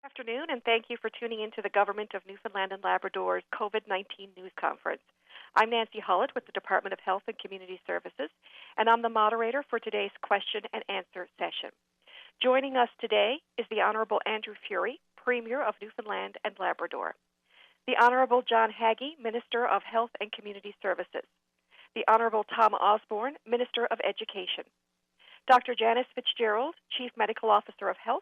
Afternoon, and thank you for tuning in to the Government of Newfoundland and Labrador's COVID-19 news conference. I'm Nancy Hullett with the Department of Health and Community Services, and I'm the moderator for today's question and answer session. Joining us today is the Honourable Andrew Furey, Premier of Newfoundland and Labrador, the Honourable John Haggie, Minister of Health and Community Services, the Honourable Tom Osborne, Minister of Education, Dr. Janice Fitzgerald, Chief Medical Officer of Health,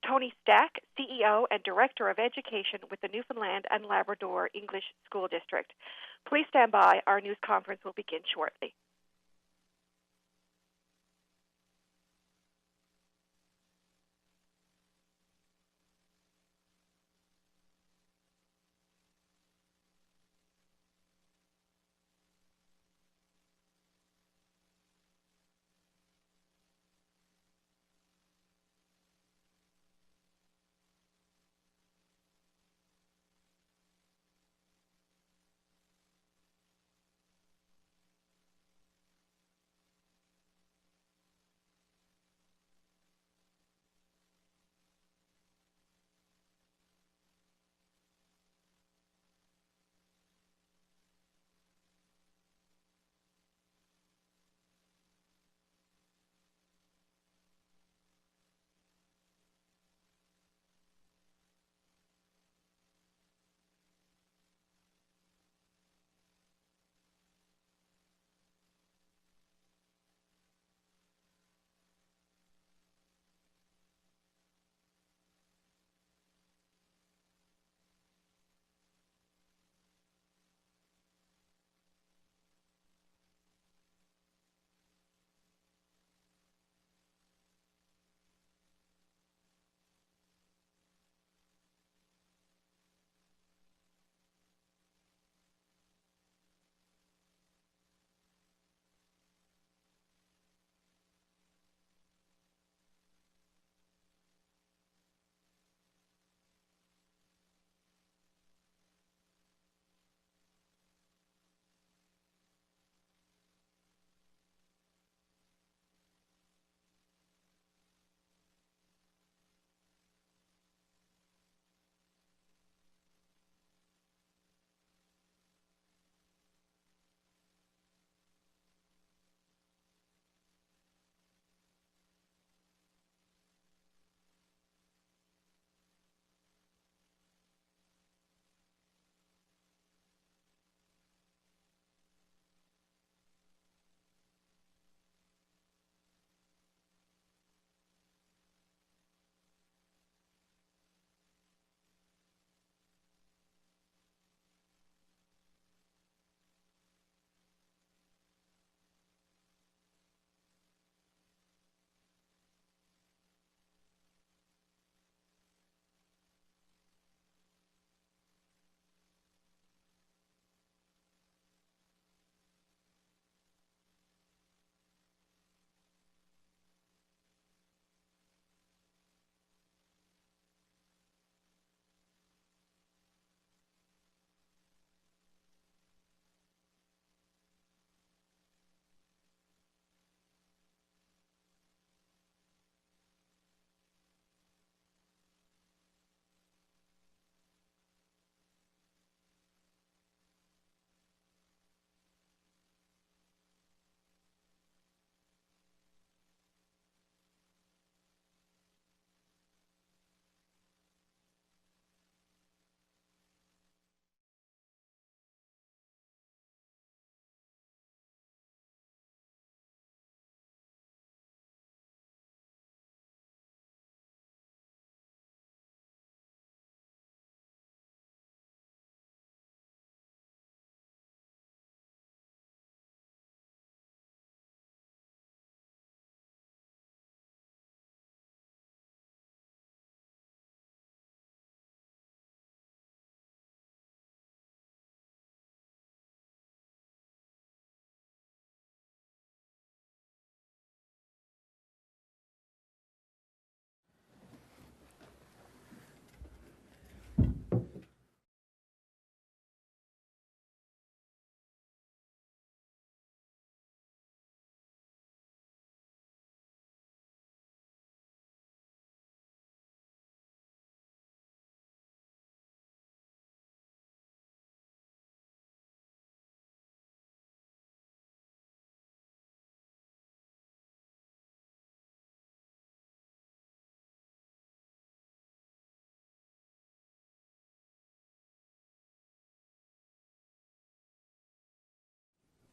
Tony Stack, CEO and Director of Education with the Newfoundland and Labrador English School District. Please stand by. Our news conference will begin shortly.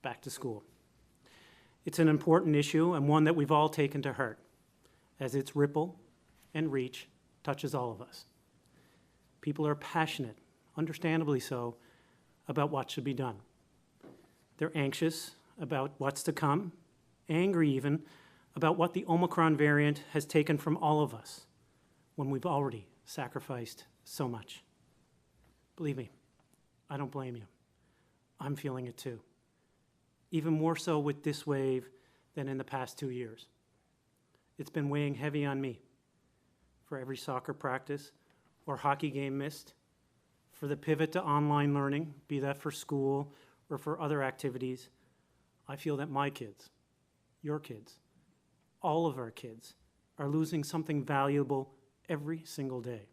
back to school. It's an important issue and one that we've all taken to heart, as its ripple and reach touches all of us. People are passionate, understandably so, about what should be done. They're anxious about what's to come, angry even about what the Omicron variant has taken from all of us when we've already sacrificed so much. Believe me, I don't blame you. I'm feeling it too. Even more so with this wave than in the past 2 years. It's been weighing heavy on me. For every soccer practice or hockey game missed, for the pivot to online learning, be that for school or for other activities, I feel that my kids, your kids, all of our kids are losing something valuable every single day.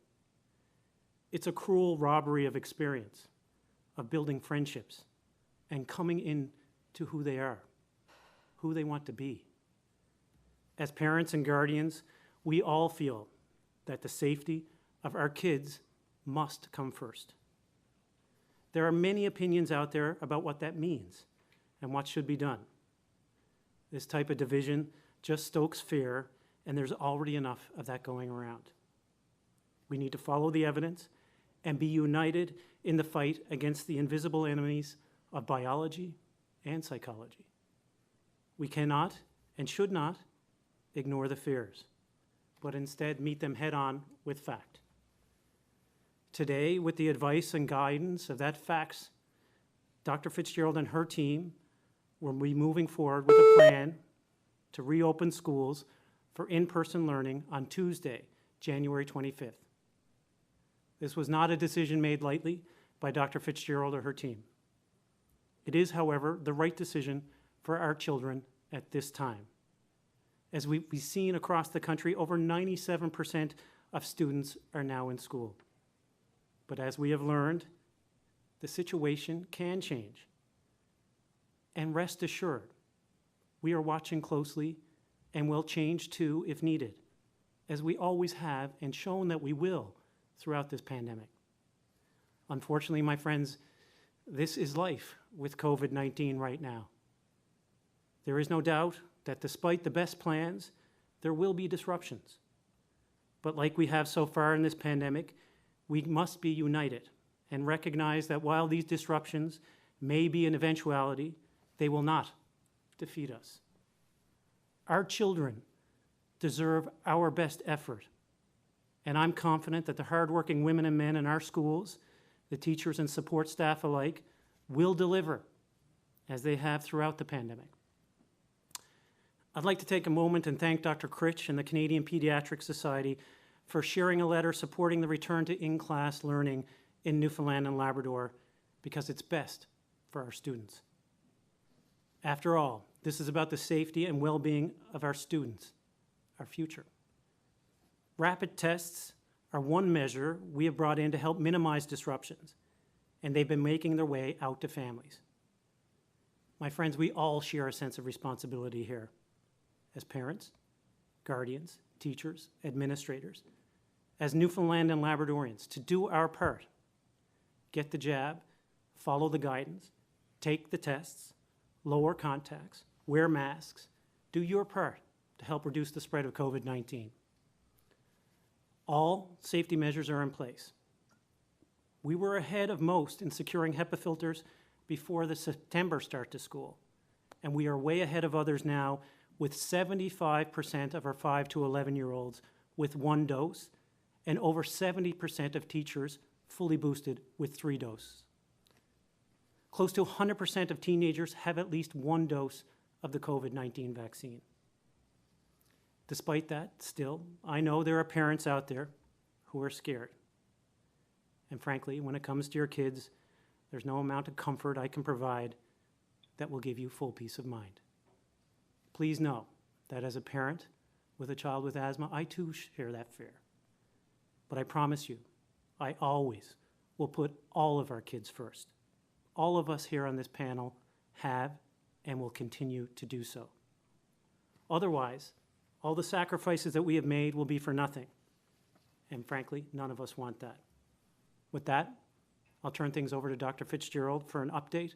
It's a cruel robbery of experience, of building friendships, and coming into who they are, who they want to be. As parents and guardians, we all feel that the safety of our kids must come first. There are many opinions out there about what that means and what should be done. This type of division just stokes fear, and there's already enough of that going around. We need to follow the evidence and be united in the fight against the invisible enemies of biology and psychology. We cannot and should not ignore the fears, but instead meet them head-on with fact. Today, with the advice and guidance of that facts, Dr. Fitzgerald and her team will be moving forward with a plan to reopen schools for in-person learning on Tuesday, January 25th. This was not a decision made lightly by Dr. Fitzgerald or her team. It is, however, the right decision for our children at this time. As we've seen across the country, over 97% of students are now in school. But as we have learned, the situation can change. And rest assured, we are watching closely and will change too if needed, as we always have and shown that we will throughout this pandemic. Unfortunately, my friends, this is life with COVID-19 right now. There is no doubt that despite the best plans, there will be disruptions. But like we have so far in this pandemic, we must be united and recognize that while these disruptions may be an eventuality, they will not defeat us. Our children deserve our best effort, and I'm confident that the hardworking women and men in our schools, the teachers and support staff alike, will deliver as they have throughout the pandemic. I'd like to take a moment and thank Dr. Critch and the Canadian Pediatric Society for sharing a letter supporting the return to in-class learning in Newfoundland and Labrador because it's best for our students. After all, this is about the safety and well-being of our students, our future. Rapid tests are one measure we have brought in to help minimize disruptions, and they've been making their way out to families. My friends, we all share a sense of responsibility here as parents, guardians, teachers, administrators, as Newfoundland and Labradorians, to do our part. Get the jab, follow the guidance, take the tests, lower contacts, wear masks, do your part to help reduce the spread of COVID-19. All safety measures are in place. We were ahead of most in securing HEPA filters before the September start to school, and we are way ahead of others now with 75% of our 5 to 11-year-olds with 1 dose and over 70% of teachers fully boosted with 3 doses. Close to 100% of teenagers have at least 1 dose of the COVID-19 vaccine. Despite that, still, I know there are parents out there who are scared. And frankly, when it comes to your kids, there's no amount of comfort I can provide that will give you full peace of mind. Please know that as a parent with a child with asthma, I too share that fear. But I promise you, I always will put all of our kids first. All of us here on this panel have and will continue to do so. Otherwise, all the sacrifices that we have made will be for nothing. And frankly, none of us want that. With that, I'll turn things over to Dr. Fitzgerald for an update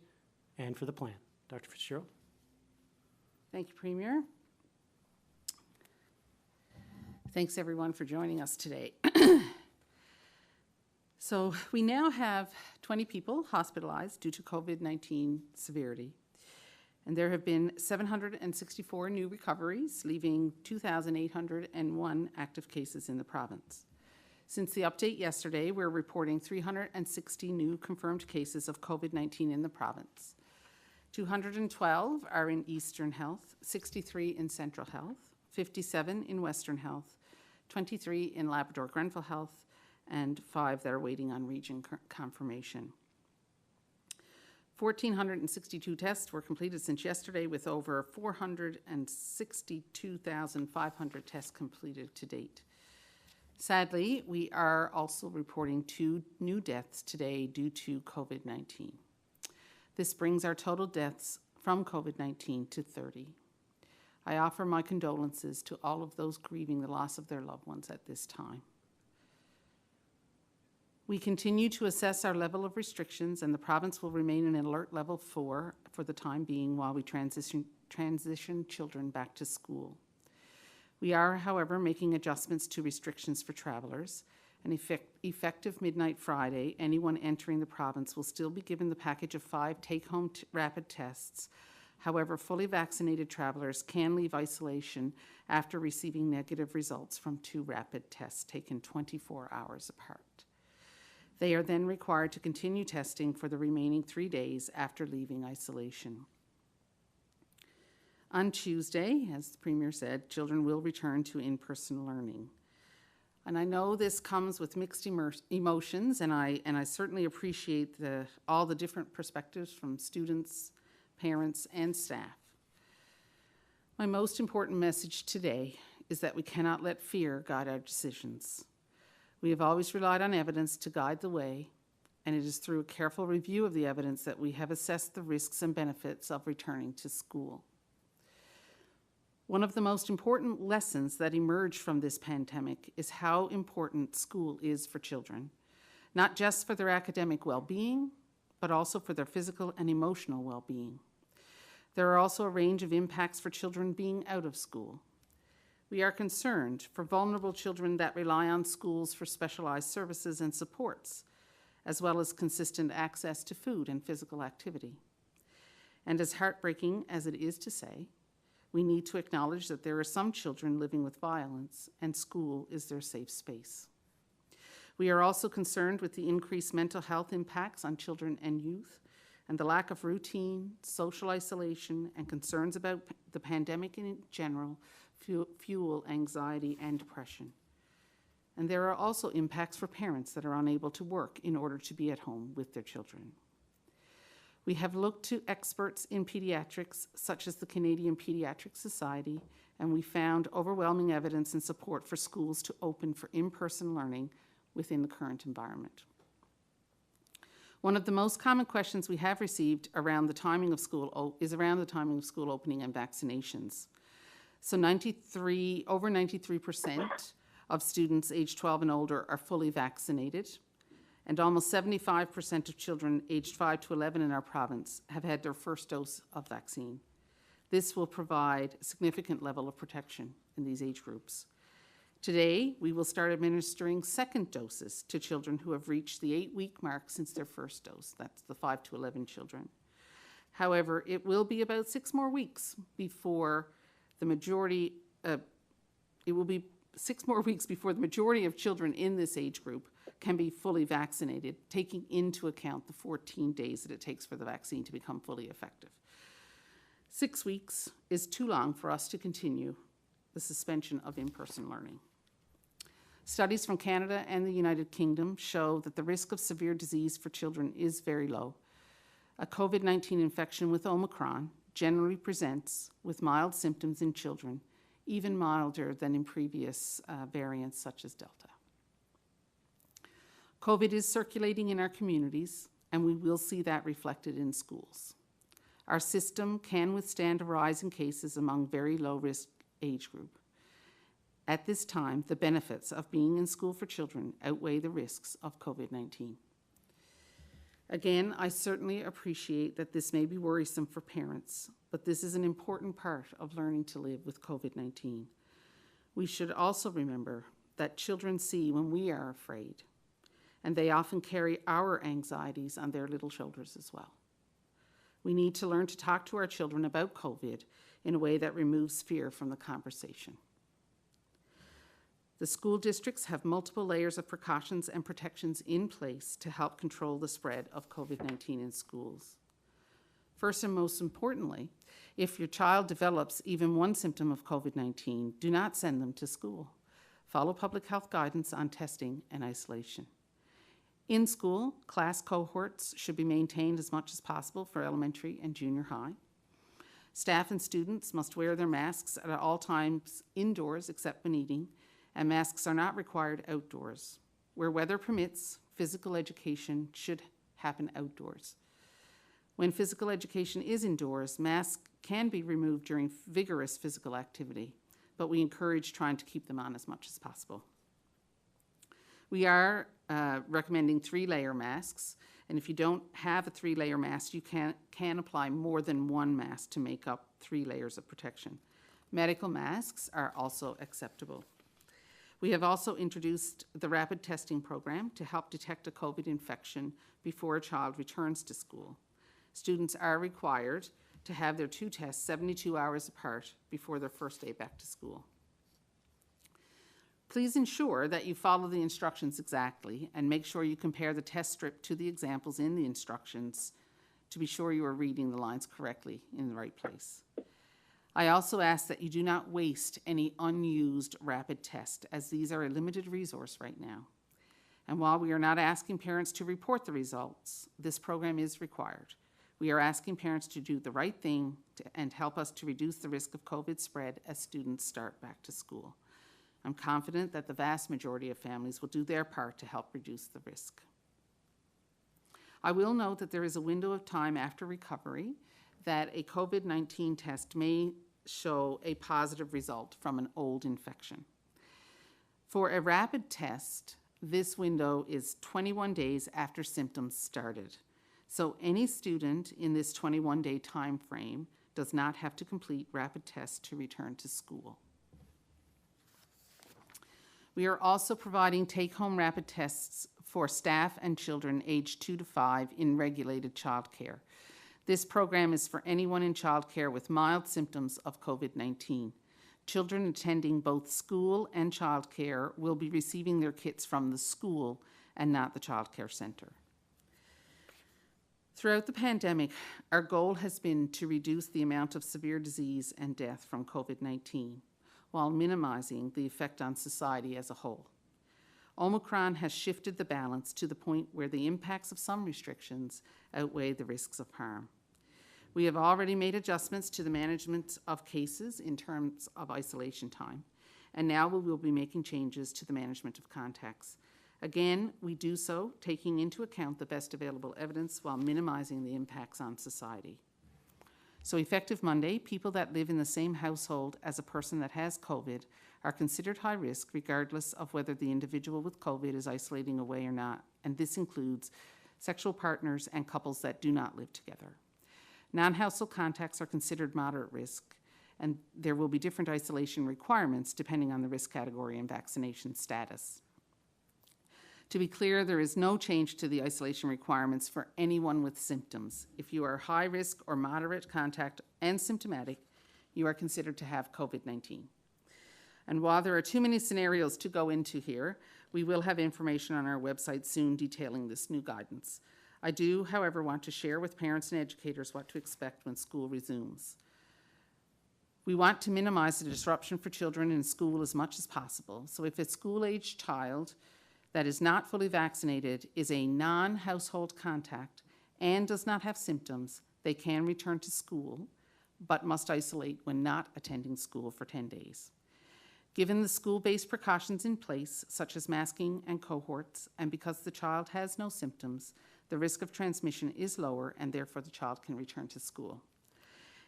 and for the plan. Dr. Fitzgerald? Thank you, Premier. Thanks, everyone, for joining us today. So we now have 20 people hospitalized due to COVID-19 severity, and there have been 764 new recoveries, leaving 2,801 active cases in the province. Since the update yesterday, we're reporting 360 new confirmed cases of COVID-19 in the province. 212 are in Eastern Health, 63 in Central Health, 57 in Western Health, 23 in Labrador Grenville Health, and 5 that are waiting on region confirmation. 1,462 tests were completed since yesterday, with over 462,500 tests completed to date. Sadly, we are also reporting 2 new deaths today due to COVID-19. This brings our total deaths from COVID-19 to 30. I offer my condolences to all of those grieving the loss of their loved ones at this time. We continue to assess our level of restrictions, and the province will remain in alert level 4 for the time being while we transition children back to school. We are, however, making adjustments to restrictions for travelers, and effective midnight Friday, anyone entering the province will still be given the package of 5 take-home rapid tests. However, fully vaccinated travelers can leave isolation after receiving negative results from 2 rapid tests taken 24 hours apart. They are then required to continue testing for the remaining 3 days after leaving isolation. On Tuesday, as the Premier said, children will return to in-person learning. And I know this comes with mixed emotions, and I certainly appreciate all the different perspectives from students, parents, and staff. My most important message today is that we cannot let fear guide our decisions. We have always relied on evidence to guide the way, and it is through a careful review of the evidence that we have assessed the risks and benefits of returning to school. One of the most important lessons that emerged from this pandemic is how important school is for children, not just for their academic well-being, but also for their physical and emotional well-being. There are also a range of impacts for children being out of school. We are concerned for vulnerable children that rely on schools for specialized services and supports, as well as consistent access to food and physical activity. And as heartbreaking as it is to say, we need to acknowledge that there are some children living with violence, and school is their safe space. We are also concerned with the increased mental health impacts on children and youth, and the lack of routine, social isolation, and concerns about the pandemic in general fuel anxiety and depression. And there are also impacts for parents that are unable to work in order to be at home with their children. We have looked to experts in pediatrics, such as the Canadian Pediatric Society, and we found overwhelming evidence and support for schools to open for in-person learning within the current environment. One of the most common questions we have received around the timing of school opening and vaccinations. So over 93% of students aged 12 and older are fully vaccinated, and almost 75% of children aged 5 to 11 in our province have had their first dose of vaccine. This will provide a significant level of protection in these age groups. Today, we will start administering second doses to children who have reached the 8-week mark since their first dose. That's the 5 to 11 children. However, it will be about 6 more weeks before the majority of children in this age group can be fully vaccinated, taking into account the 14 days that it takes for the vaccine to become fully effective. 6 weeks is too long for us to continue the suspension of in-person learning. Studies from Canada and the United Kingdom show that the risk of severe disease for children is very low. A COVID-19 infection with Omicron generally presents with mild symptoms in children, even milder than in previous variants such as Delta. COVID is circulating in our communities, and we will see that reflected in schools. Our system can withstand a rise in cases among very low-risk age group. At this time, the benefits of being in school for children outweigh the risks of COVID-19. Again, I certainly appreciate that this may be worrisome for parents, but this is an important part of learning to live with COVID-19. We should also remember that children see when we are afraid, and they often carry our anxieties on their little shoulders as well. We need to learn to talk to our children about COVID in a way that removes fear from the conversation. The school districts have multiple layers of precautions and protections in place to help control the spread of COVID-19 in schools. First and most importantly, if your child develops even one symptom of COVID-19, do not send them to school. Follow public health guidance on testing and isolation. In school, class cohorts should be maintained as much as possible for elementary and junior high. Staff and students must wear their masks at all times indoors except when eating, and masks are not required outdoors. Where weather permits, physical education should happen outdoors. When physical education is indoors, masks can be removed during vigorous physical activity, but we encourage trying to keep them on as much as possible. We are recommending 3-layer masks, and if you don't have a 3-layer mask, you can apply more than one mask to make up 3 layers of protection. Medical masks are also acceptable. We have also introduced the rapid testing program to help detect a COVID infection before a child returns to school. Students are required to have their 2 tests 72 hours apart before their first day back to school. Please ensure that you follow the instructions exactly and make sure you compare the test strip to the examples in the instructions to be sure you are reading the lines correctly in the right place. I also ask that you do not waste any unused rapid test, as these are a limited resource right now. And while we are not asking parents to report the results, this program is required. We are asking parents to do the right thing and help us to reduce the risk of COVID spread as students start back to school. I'm confident that the vast majority of families will do their part to help reduce the risk. I will note that there is a window of time after recovery that a COVID-19 test may show a positive result from an old infection. For a rapid test, this window is 21 days after symptoms started. So any student in this 21-day time frame does not have to complete rapid tests to return to school. We are also providing take-home rapid tests for staff and children aged 2 to 5 in regulated childcare. This program is for anyone in childcare with mild symptoms of COVID-19. Children attending both school and childcare will be receiving their kits from the school and not the childcare center. Throughout the pandemic, our goal has been to reduce the amount of severe disease and death from COVID-19 while minimizing the effect on society as a whole. Omicron has shifted the balance to the point where the impacts of some restrictions outweigh the risks of harm. We have already made adjustments to the management of cases in terms of isolation time, and now we will be making changes to the management of contacts. Again, we do so taking into account the best available evidence while minimizing the impacts on society. So effective Monday, people that live in the same household as a person that has COVID are considered high risk regardless of whether the individual with COVID is isolating away or not, and this includes sexual partners and couples that do not live together. Non-household contacts are considered moderate risk, and there will be different isolation requirements depending on the risk category and vaccination status. To be clear, there is no change to the isolation requirements for anyone with symptoms. If you are high risk or moderate contact and symptomatic, you are considered to have COVID-19. And while there are too many scenarios to go into here, we will have information on our website soon detailing this new guidance. I do, however, want to share with parents and educators what to expect when school resumes. We want to minimize the disruption for children in school as much as possible. So if a school-aged child that is not fully vaccinated is a non-household contact and does not have symptoms, they can return to school, but must isolate when not attending school for 10 days. Given the school-based precautions in place, such as masking and cohorts, and because the child has no symptoms, the risk of transmission is lower and therefore the child can return to school.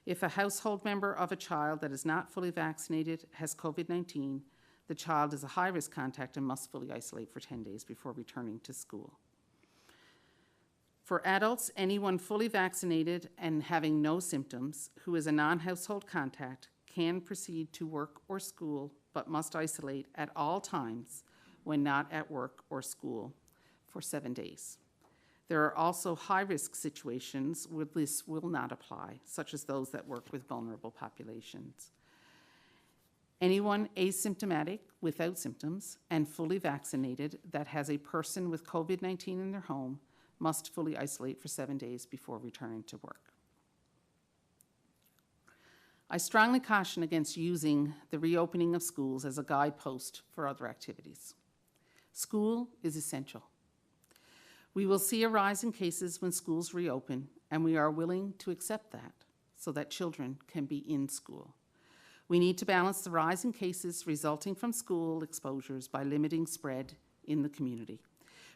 If a household member of a child that is not fully vaccinated has COVID-19, the child is a high-risk contact and must fully isolate for 10 days before returning to school. For adults, anyone fully vaccinated and having no symptoms who is a non-household contact can proceed to work or school, but must isolate at all times when not at work or school for 7 days. There are also high-risk situations where this will not apply, such as those that work with vulnerable populations. Anyone asymptomatic without symptoms and fully vaccinated that has a person with COVID-19 in their home must fully isolate for 7 days before returning to work. I strongly caution against using the reopening of schools as a guidepost for other activities. School is essential. We will see a rise in cases when schools reopen, and we are willing to accept that so that children can be in school. We need to balance the rise in cases resulting from school exposures by limiting spread in the community.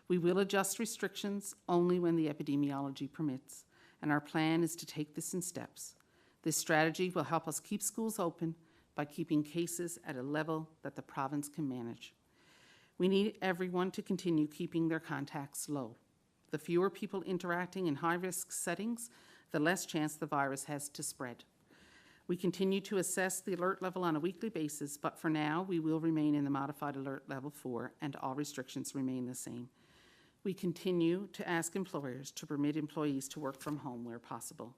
We will adjust restrictions only when the epidemiology permits, and our plan is to take this in steps. This strategy will help us keep schools open by keeping cases at a level that the province can manage. We need everyone to continue keeping their contacts low. The fewer people interacting in high-risk settings, the less chance the virus has to spread. We continue to assess the alert level on a weekly basis, but for now, we will remain in the modified alert level 4, and all restrictions remain the same. We continue to ask employers to permit employees to work from home where possible.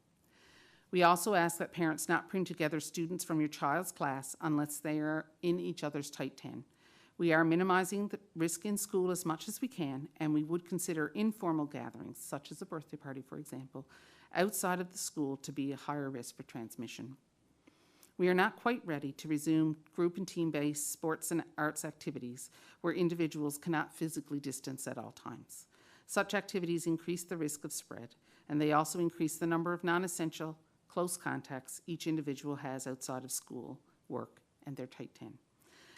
We also ask that parents not bring together students from your child's class unless they are in each other's tight 10. We are minimizing the risk in school as much as we can, and we would consider informal gatherings, such as a birthday party, for example, outside of the school to be a higher risk for transmission. We are not quite ready to resume group and team-based sports and arts activities where individuals cannot physically distance at all times. Such activities increase the risk of spread, and they also increase the number of non-essential, close contacts each individual has outside of school, work, and their tight 10.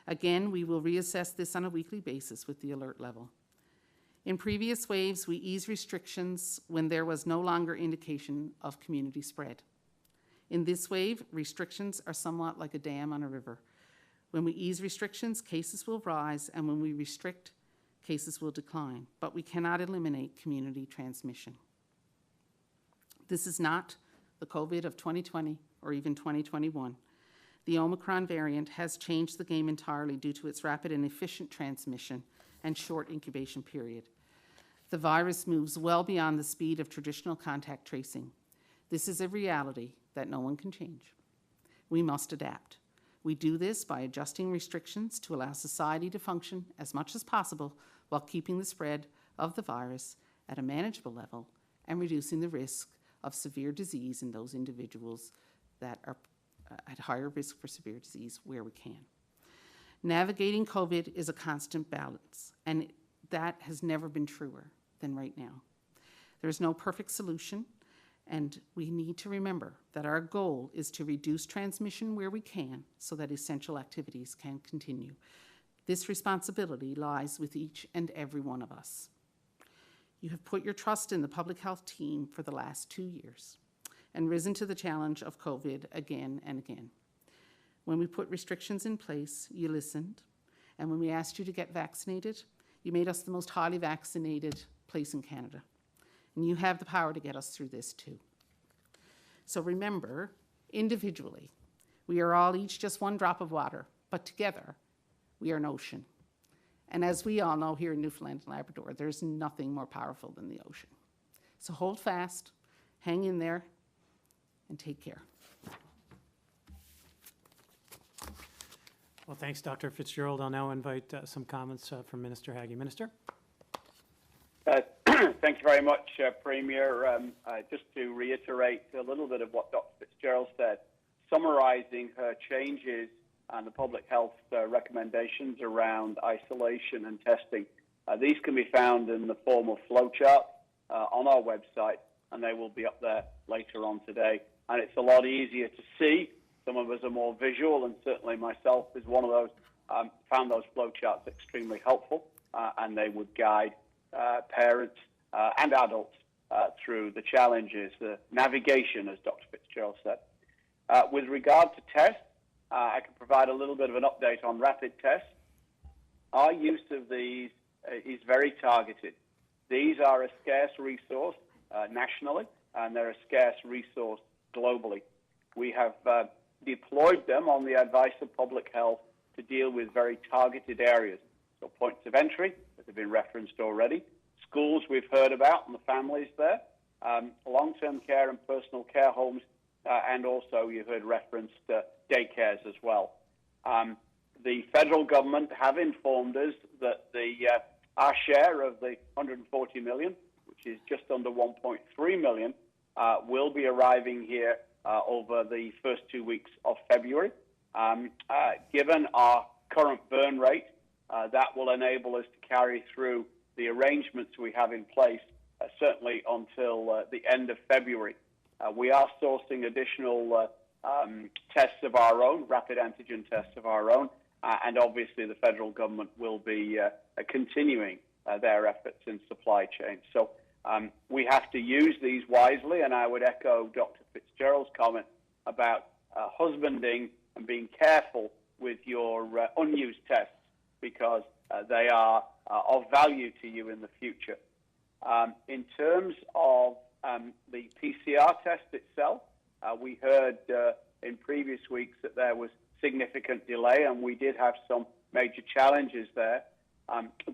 Again, we will reassess this on a weekly basis with the alert level. In previous waves, we eased restrictions when there was no longer indication of community spread. In this wave, restrictions are somewhat like a dam on a river. When we ease restrictions, cases will rise, and when we restrict, cases will decline, but we cannot eliminate community transmission. This is not the COVID of 2020 or even 2021. The Omicron variant has changed the game entirely due to its rapid and efficient transmission and short incubation period. The virus moves well beyond the speed of traditional contact tracing. This is a reality that no one can change. We must adapt. We do this by adjusting restrictions to allow society to function as much as possible while keeping the spread of the virus at a manageable level and reducing the risk of severe disease in those individuals that are at higher risk for severe disease where we can. Navigating COVID is a constant balance, and that has never been truer than right now. There's no perfect solution, and we need to remember that our goal is to reduce transmission where we can so that essential activities can continue. This responsibility lies with each and every one of us. You have put your trust in the public health team for the last 2 years and risen to the challenge of COVID again and again. When we put restrictions in place, you listened, and when we asked you to get vaccinated, you made us the most highly vaccinated place in Canada. And you have the power to get us through this too. So remember, individually, we are all each just one drop of water, but together, we are an ocean. And as we all know here in Newfoundland and Labrador, there's nothing more powerful than the ocean. So hold fast, hang in there, and take care. Well, thanks, Dr. Fitzgerald. I'll now invite some comments from Minister Haggie. Minister? Thank you very much, Premier. Just to reiterate a little bit of what Dr. Fitzgerald said, summarizing her changes and the public health recommendations around isolation and testing. These can be found in the form of flowchart on our website, and they will be up there later on today. And it's a lot easier to see. Some of us are more visual, and certainly myself is one of those. Found those flowcharts extremely helpful, and they would guide parents and adults through the challenges, the navigation, as Dr. Fitzgerald said. With regard to tests, I can provide a little bit of an update on rapid tests. Our use of these is very targeted. These are a scarce resource nationally, and they're a scarce resource globally. We have deployed them on the advice of public health to deal with very targeted areas. So points of entry, that have been referenced already, schools we've heard about and the families there, long-term care and personal care homes, and also you heard referenced daycares as well. The federal government have informed us that our share of the 140 million, which is just under 1.3 million, will be arriving here over the first 2 weeks of February. Given our current burn rate, that will enable us to carry through the arrangements we have in place, certainly until the end of February. We are sourcing additional tests of our own, rapid antigen tests of our own, and obviously the federal government will be continuing their efforts in supply chain. So we have to use these wisely, and I would echo Dr. Fitzgerald's comment about husbanding and being careful with your unused tests, because they are of value to you in the future. In terms of the PCR test itself, we heard in previous weeks that there was significant delay, and we did have some major challenges there.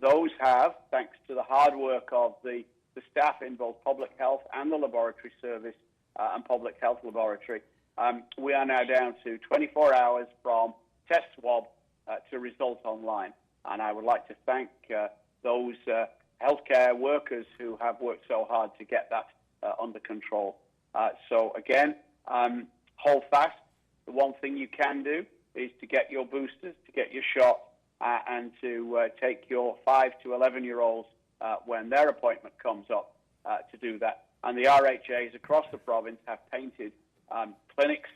Those have, thanks to the hard work of the staff in both public health and the laboratory service and public health laboratory, we are now down to 24 hours from test swab to result online. And I would like to thank those healthcare workers who have worked so hard to get that under control. So again, hold fast. The one thing you can do is to get your boosters, to get your shot, and to take your 5 to 11-year-olds when their appointment comes up to do that. And the RHAs across the province have painted clinics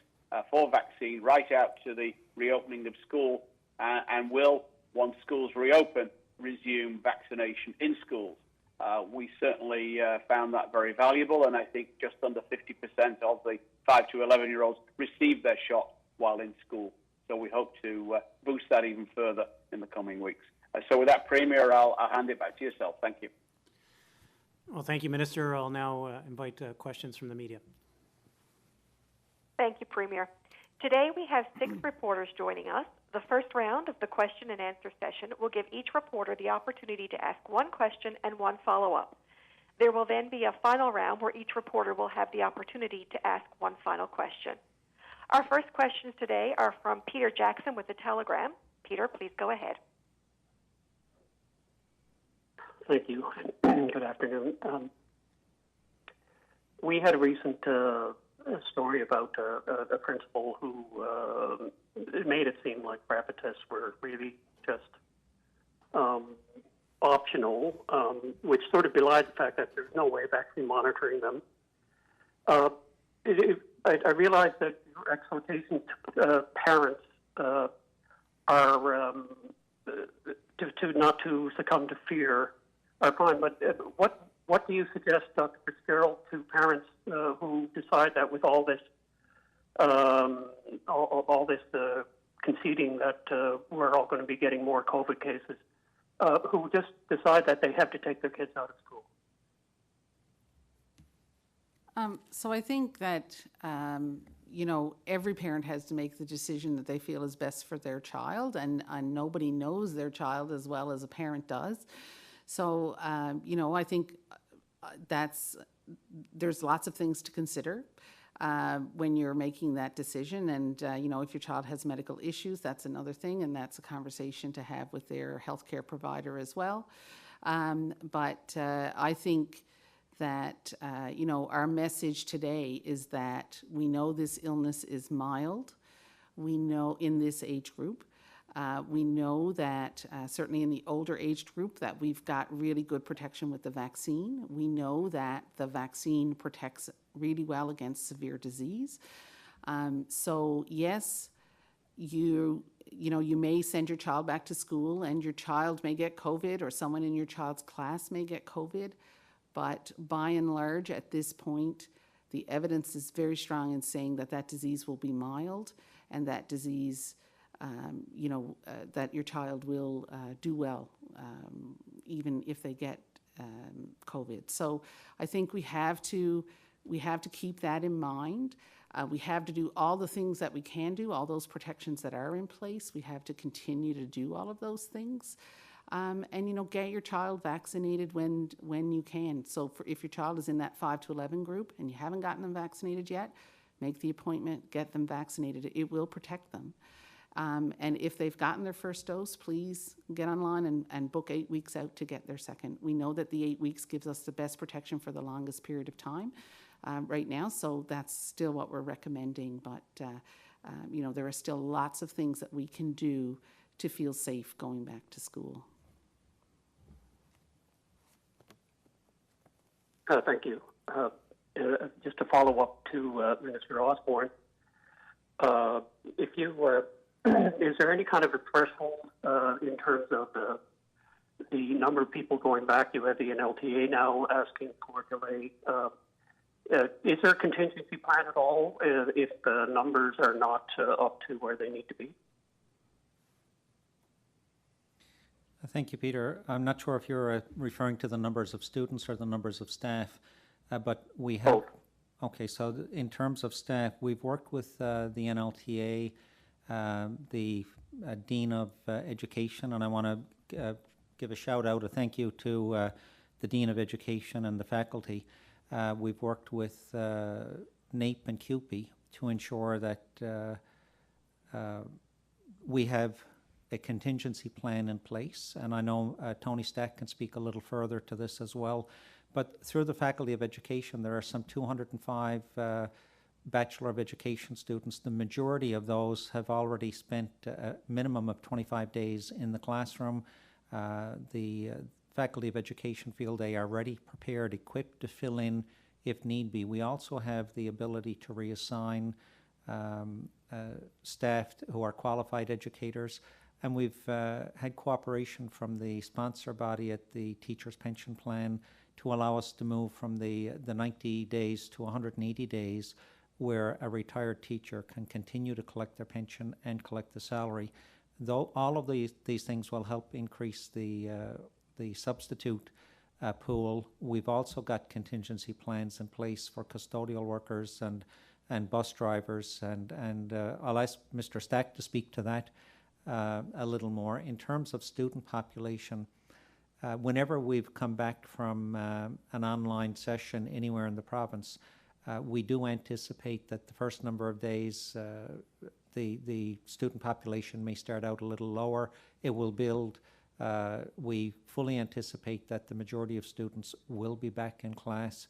for vaccine right out to the reopening of school, and will, once schools reopen, resume vaccination in schools. We certainly found that very valuable, and I think just under 50% of the 5 to 11-year-olds received their shot while in school. So we hope to boost that even further in the coming weeks. So with that, Premier, I'll hand it back to yourself. Thank you. Well, thank you, Minister. I'll now invite questions from the media. Thank you, Premier. Today we have 6 reporters joining us. The first round of the question and answer session will give each reporter the opportunity to ask one question and one follow-up. There will then be a final round where each reporter will have the opportunity to ask one final question. Our first questions today are from Peter Jackson with The Telegram. Peter, please go ahead. Thank you. Good afternoon. We had a recent story about a principal who made it seem like rapid tests were really just optional, which sort of belied the fact that there's no way of actually monitoring them. I realize that your exhortation to parents are to not to succumb to fear are fine, but what do you suggest, Dr. Fitzgerald, to parents who decide that with all this conceding that we're all going to be getting more COVID cases, who just decide that they have to take their kids out of school? So I think that, every parent has to make the decision that they feel is best for their child, and nobody knows their child as well as a parent does. So, I think there's lots of things to consider when you're making that decision. And, if your child has medical issues, that's another thing, and that's a conversation to have with their healthcare provider as well. But I think that, our message today is that we know this illness is mild. We know in this age group. We know that certainly in the older aged group that we've got really good protection with the vaccine. We know that the vaccine protects really well against severe disease. So yes, you may send your child back to school and your child may get COVID, or someone in your child's class may get COVID. But by and large, at this point, the evidence is very strong in saying that that disease will be mild, and that disease that your child will do well, even if they get COVID. So I think we have to keep that in mind. We have to do all the things that we can do, all those protections that are in place. We have to continue to do all of those things. And, get your child vaccinated when you can. So if your child is in that 5 to 11 group and you haven't gotten them vaccinated yet, make the appointment, get them vaccinated. It will protect them. And if they've gotten their first dose, please get online and book 8 weeks out to get their second. We know that the 8 weeks gives us the best protection for the longest period of time right now, so that's still what we're recommending. But, there are still lots of things that we can do to feel safe going back to school. Thank you. Just to follow up to Minister Osborne, if you is there any kind of a threshold in terms of the number of people going back? You have the NLTA now asking for delay. Is there a contingency plan at all if the numbers are not up to where they need to be? Thank you, Peter. I'm not sure if you're referring to the numbers of students or the numbers of staff, but we have... Both. Okay, so in terms of staff, we've worked with the NLTA, the Dean of Education, and I want to give a shout out, a thank you to the Dean of Education and the faculty. We've worked with NAPE and CUPE to ensure that we have a contingency plan in place, and I know Tony Stack can speak a little further to this as well. But through the Faculty of Education, there are some 205 Bachelor of Education students. The majority of those have already spent a minimum of 25 days in the classroom. The Faculty of Education feel they are ready, prepared, equipped to fill in if need be. We also have the ability to reassign staff who are qualified educators. And we've had cooperation from the sponsor body at the Teachers' Pension Plan to allow us to move from the 90 days to 180 days where a retired teacher can continue to collect their pension and collect the salary. Though all of these things will help increase the substitute pool, we've also got contingency plans in place for custodial workers and bus drivers, and I'll ask Mr. Stack to speak to that a little more. In terms of student population, whenever we've come back from an online session anywhere in the province, we do anticipate that the first number of days the student population may start out a little lower. It will build. We fully anticipate that the majority of students will be back in class,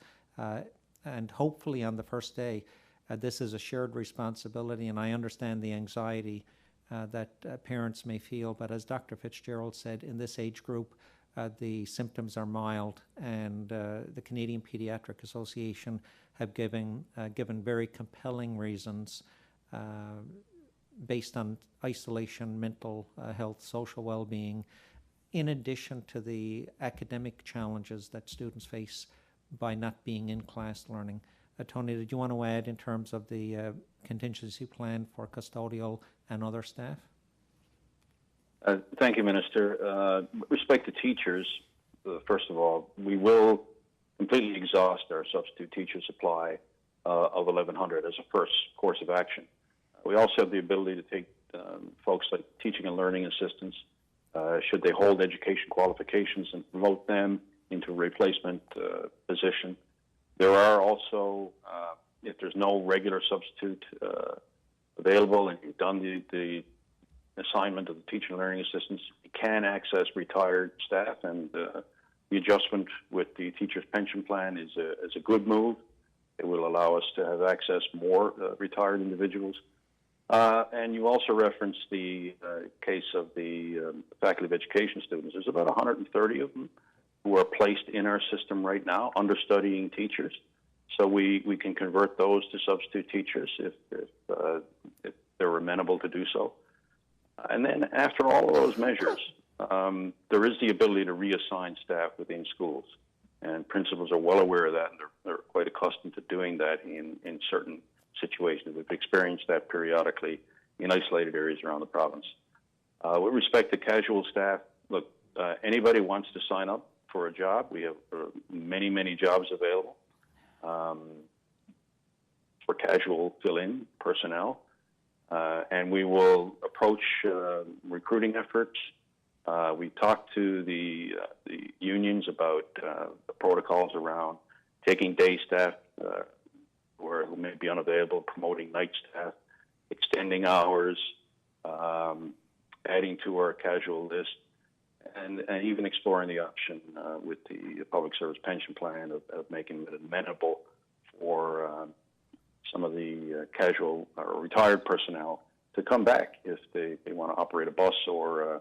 and hopefully on the first day. This is a shared responsibility, and I understand the anxiety that parents may feel, but as Dr. Fitzgerald said, in this age group, the symptoms are mild, and the Canadian Pediatric Association have given very compelling reasons based on isolation, mental health, social well-being, in addition to the academic challenges that students face by not being in class learning. Tony, did you want to add in terms of the contingency plan for custodial and other staff? Thank you, Minister. With respect to teachers, first of all, we will completely exhaust our substitute teacher supply of 1,100 as a first course of action. We also have the ability to take folks like teaching and learning assistants, should they hold education qualifications, and promote them into a replacement position. There are also, if there's no regular substitute available and you've done the assignment of the teaching and learning assistants, you can access retired staff, and the adjustment with the teacher's pension plan is a good move. It will allow us to have access more retired individuals. And you also referenced the case of the Faculty of Education students. There's about 130 of them who are placed in our system right now, understudying teachers. So we can convert those to substitute teachers if they're amenable to do so. And then after all of those measures, there is the ability to reassign staff within schools. And principals are well aware of that, and they're quite accustomed to doing that in certain situations. We've experienced that periodically in isolated areas around the province. With respect to casual staff, look, anybody wants to sign up, for a job. We have many, many jobs available for casual fill-in personnel. And we will approach recruiting efforts. We talked to the unions about the protocols around taking day staff who may be unavailable, promoting night staff, extending hours, adding to our casual list, and even exploring the option with the public service pension plan of making it amenable for some of the casual or retired personnel to come back if they want to operate a bus or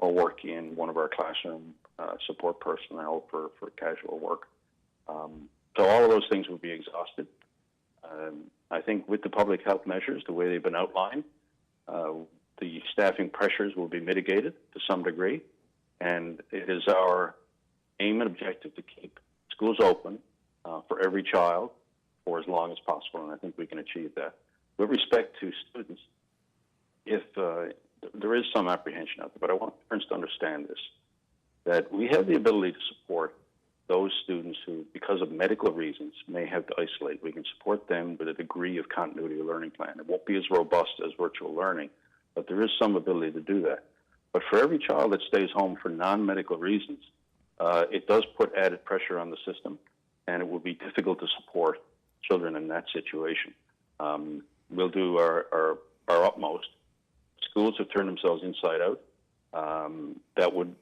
work in one of our classroom support personnel for casual work. So all of those things will be exhausted. I think with the public health measures, the way they've been outlined, the staffing pressures will be mitigated to some degree, and it is our aim and objective to keep schools open for every child for as long as possible, and I think we can achieve that. With respect to students, if there is some apprehension out there, but I want parents to understand this, that we have the ability to support those students who, because of medical reasons, may have to isolate. We can support them with a degree of continuity of learning plan. It won't be as robust as virtual learning, but there is some ability to do that. But for every child that stays home for non-medical reasons, it does put added pressure on the system, and it will be difficult to support children in that situation. We'll do our utmost. Schools have turned themselves inside out. That would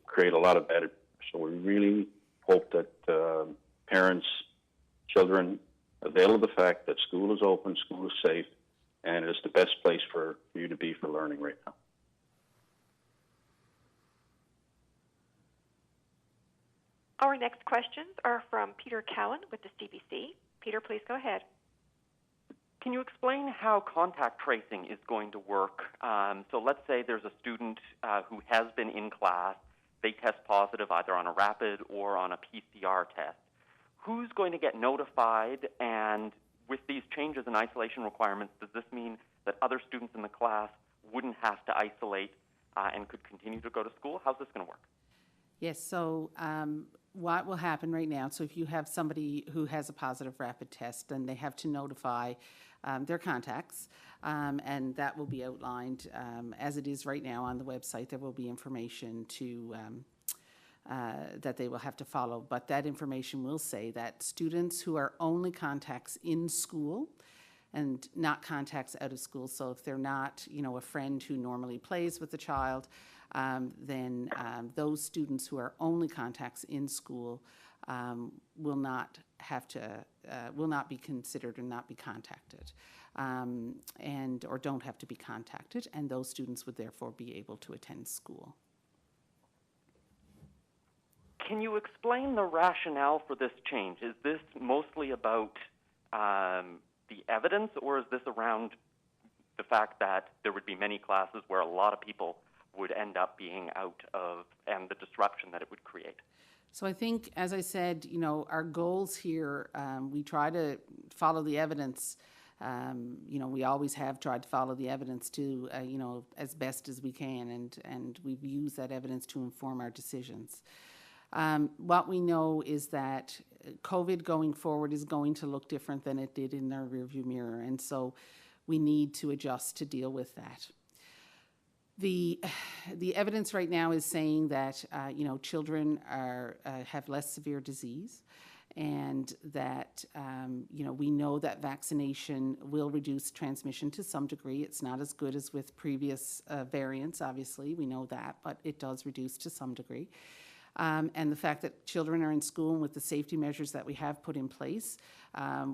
create a lot of added pressure. So we really hope that parents, children avail of the fact that school is open, school is safe, and it's the best place for you to be for learning right now. Our next questions are from Peter Cowan with the CBC. Peter, please go ahead. Can you explain how contact tracing is going to work? So let's say there's a student who has been in class. They test positive either on a rapid or on a PCR test. Who's going to get notified? And with these changes in isolation requirements, does this mean that other students in the class wouldn't have to isolate and could continue to go to school? How's this going to work? Yes, so what will happen right now, so if you have somebody who has a positive rapid test, then they have to notify their contacts, and that will be outlined as it is right now on the website. There will be information to that they will have to follow, but that information will say that students who are only contacts in school and not contacts out of school, so if they're not, a friend who normally plays with the child, then those students who are only contacts in school will not be considered or not be contacted, or don't have to be contacted, and those students would therefore be able to attend school. Can you explain the rationale for this change? Is this mostly about the evidence, or is this around the fact that there would be many classes where a lot of people would end up being out of, and the disruption that it would create? So I think, as I said, our goals here, we try to follow the evidence. We always have tried to follow the evidence to, as best as we can, and we've used that evidence to inform our decisions. What we know is that COVID going forward is going to look different than it did in our rearview mirror, and so we need to adjust to deal with that. The evidence right now is saying that children have less severe disease, and that we know that vaccination will reduce transmission to some degree. It's not as good as with previous variants, obviously, we know that, but it does reduce to some degree. And the fact that children are in school and with the safety measures that we have put in place,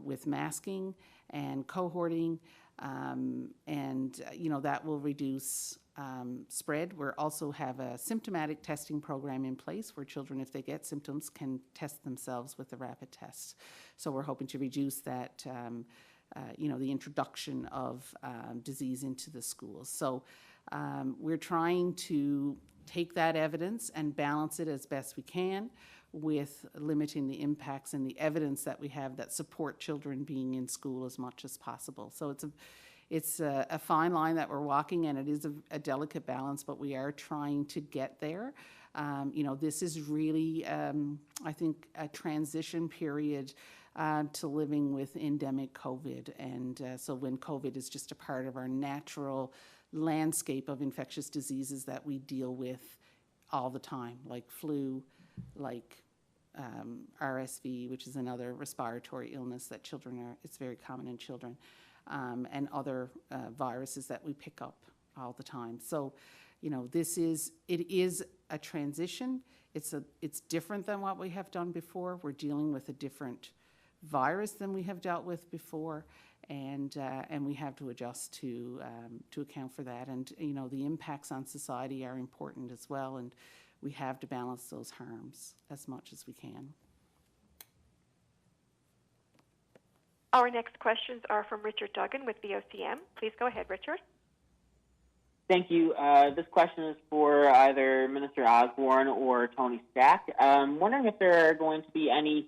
with masking and cohorting, that will reduce spread. We also have a symptomatic testing program in place where children, if they get symptoms, can test themselves with a rapid test. So we're hoping to reduce that, the introduction of disease into the schools. So we're trying to take that evidence and balance it as best we can with limiting the impacts and the evidence that we have that support children being in school as much as possible. So it's a fine line that we're walking, and it is a delicate balance, but we are trying to get there. This is really, I think, a transition period to living with endemic COVID. And so when COVID is just a part of our natural landscape of infectious diseases that we deal with all the time, like flu, like RSV, which is another respiratory illness that it's very common in children, and other viruses that we pick up all the time. So, it is a transition. It's different than what we have done before. We're dealing with a different virus than we have dealt with before, and we have to adjust to account for that. And the impacts on society are important as well, and we have to balance those harms as much as we can. Our next questions are from Richard Duggan with VOCM. Please go ahead, Richard. Thank you. This question is for either Minister Osborne or Tony Stack. I'm wondering if there are going to be any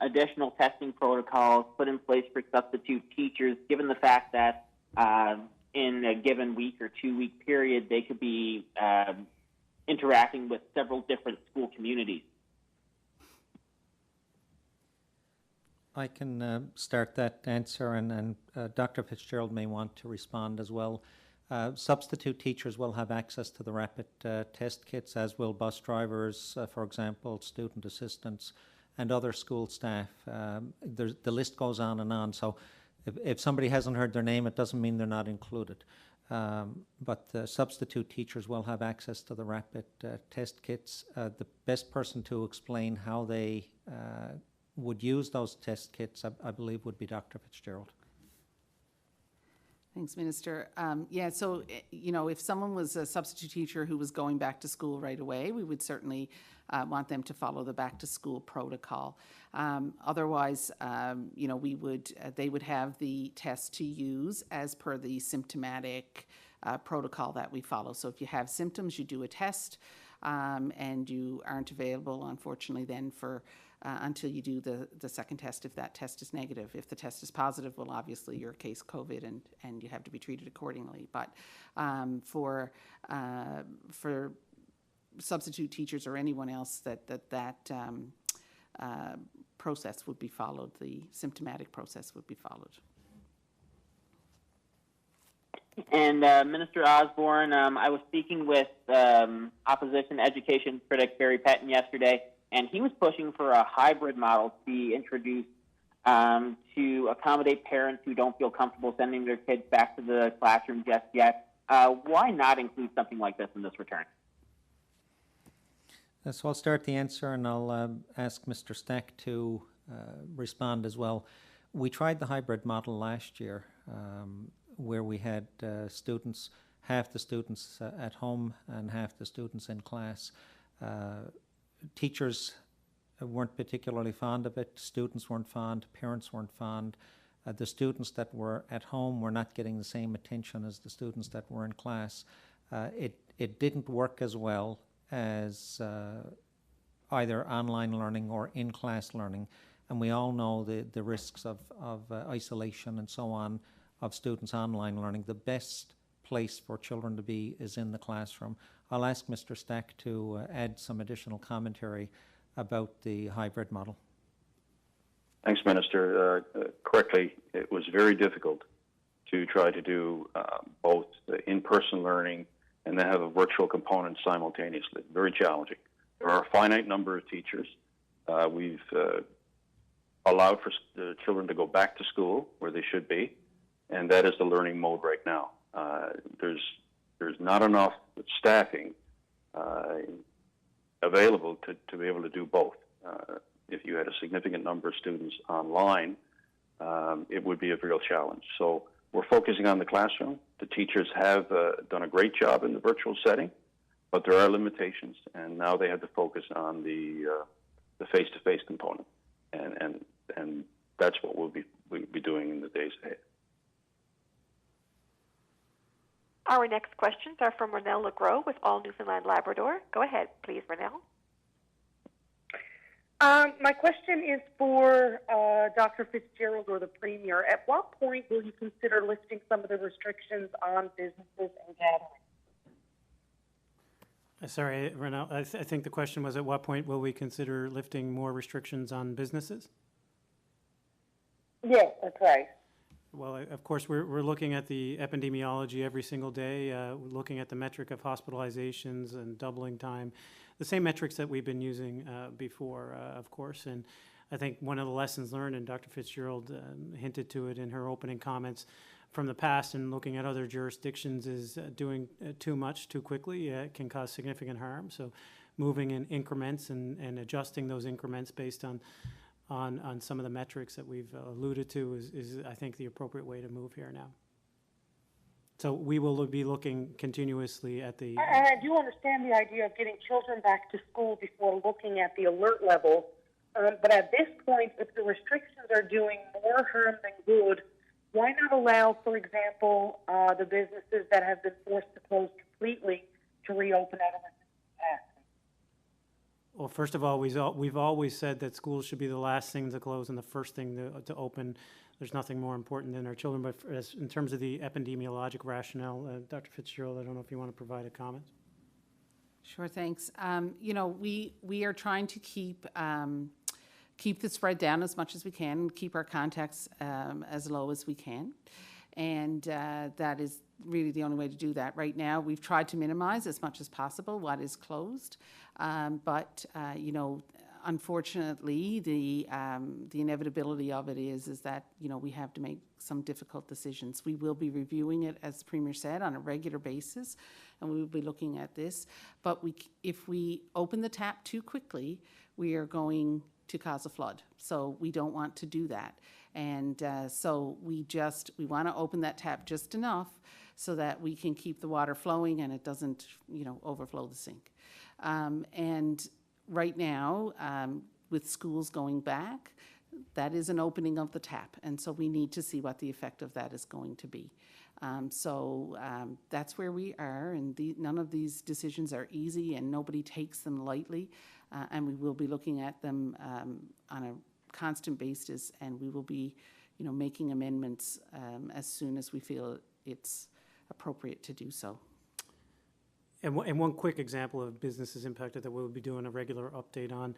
additional testing protocols put in place for substitute teachers, given the fact that in a given week or 2-week period, they could be interacting with several different school communities. I can start that answer, and Dr. Fitzgerald may want to respond as well. Substitute teachers will have access to the rapid test kits, as will bus drivers, for example, student assistants, and other school staff. The list goes on and on. So if somebody hasn't heard their name, it doesn't mean they're not included. But substitute teachers will have access to the rapid test kits. The best person to explain how they would use those test kits, I believe, would be Dr. Fitzgerald. Thanks, Minister. So, if someone was a substitute teacher who was going back to school right away, we would certainly want them to follow the back to school protocol. Otherwise, they would have the test to use as per the symptomatic protocol that we follow. So if you have symptoms, you do a test, and you aren't available, unfortunately, then for until you do the second test if that test is negative. If the test is positive, well, obviously you're case COVID and you have to be treated accordingly. But for substitute teachers or anyone else, that process would be followed. The symptomatic process would be followed. And Minister Osborne, I was speaking with opposition education critic Barry Pettin yesterday, and he was pushing for a hybrid model to be introduced to accommodate parents who don't feel comfortable sending their kids back to the classroom just yet. Why not include something like this in this return? So I'll start the answer, and I'll ask Mr. Stack to respond as well. We tried the hybrid model last year, where we had students, half the students at home and half the students in class. Teachers weren't particularly fond of it, students weren't fond, parents weren't fond. The students that were at home were not getting the same attention as the students that were in class. It didn't work as well as either online learning or in-class learning, and we all know the risks of isolation and so on of students online learning. The best place for children to be is in the classroom. I'll ask Mr. Stack to add some additional commentary about the hybrid model. Thanks, Minister. Correctly, it was very difficult to try to do both the in-person learning and then have a virtual component simultaneously. Very challenging. There are a finite number of teachers. We've allowed for the children to go back to school where they should be, and that is the learning mode right now. There's not enough staffing available to be able to do both. If you had a significant number of students online, it would be a real challenge. So we're focusing on the classroom. The teachers have done a great job in the virtual setting, but there are limitations, and now they have to focus on the face-to-face component, and that's what we'll be doing in the days ahead. Our next questions are from Ronelle Legros with All Newfoundland Labrador. Go ahead, please, Ronelle. My question is for Dr. Fitzgerald or the Premier. At what point will you consider lifting some of the restrictions on businesses and gatherings? Sorry, Renal, I think the question was, at what point will we consider lifting more restrictions on businesses? Yes, that's right. Well, of course, we're looking at the epidemiology every single day, we're looking at the metric of hospitalizations and doubling time, the same metrics that we've been using before, of course. And I think one of the lessons learned, and Dr. Fitzgerald hinted to it in her opening comments from the past and looking at other jurisdictions, is doing too much too quickly can cause significant harm. So moving in increments and adjusting those increments based on some of the metrics that we've alluded to is, I think, the appropriate way to move here now. So we will be looking continuously at the... And I do understand the idea of getting children back to school before looking at the alert level. But at this point, if the restrictions are doing more harm than good, why not allow, for example, the businesses that have been forced to close completely to reopen at a reduced capacity? Well, first of all, we've always said that schools should be the last thing to close and the first thing to open. There's nothing more important than our children. But in terms of the epidemiologic rationale, Dr. Fitzgerald, I don't know if you want to provide a comment. Sure, thanks. You know, we are trying to keep the spread down as much as we can, keep our contacts as low as we can. And that is really the only way to do that. Right now, we've tried to minimize as much as possible what is closed. But you know, unfortunately, the inevitability of it is that, you know, we have to make some difficult decisions. We will be reviewing it, as the Premier said, on a regular basis, and we will be looking at this. But if we open the tap too quickly, we are going to cause a flood. So we don't want to do that. And so we want to open that tap just enough so that we can keep the water flowing and it doesn't, you know, overflow the sink. And right now, with schools going back, that is an opening of the tap. And so we need to see what the effect of that is going to be. So that's where we are, and none of these decisions are easy and nobody takes them lightly. And we will be looking at them on a constant basis, and we will be, you know, making amendments as soon as we feel it's appropriate to do so. And one quick example of businesses impacted that we'll be doing a regular update on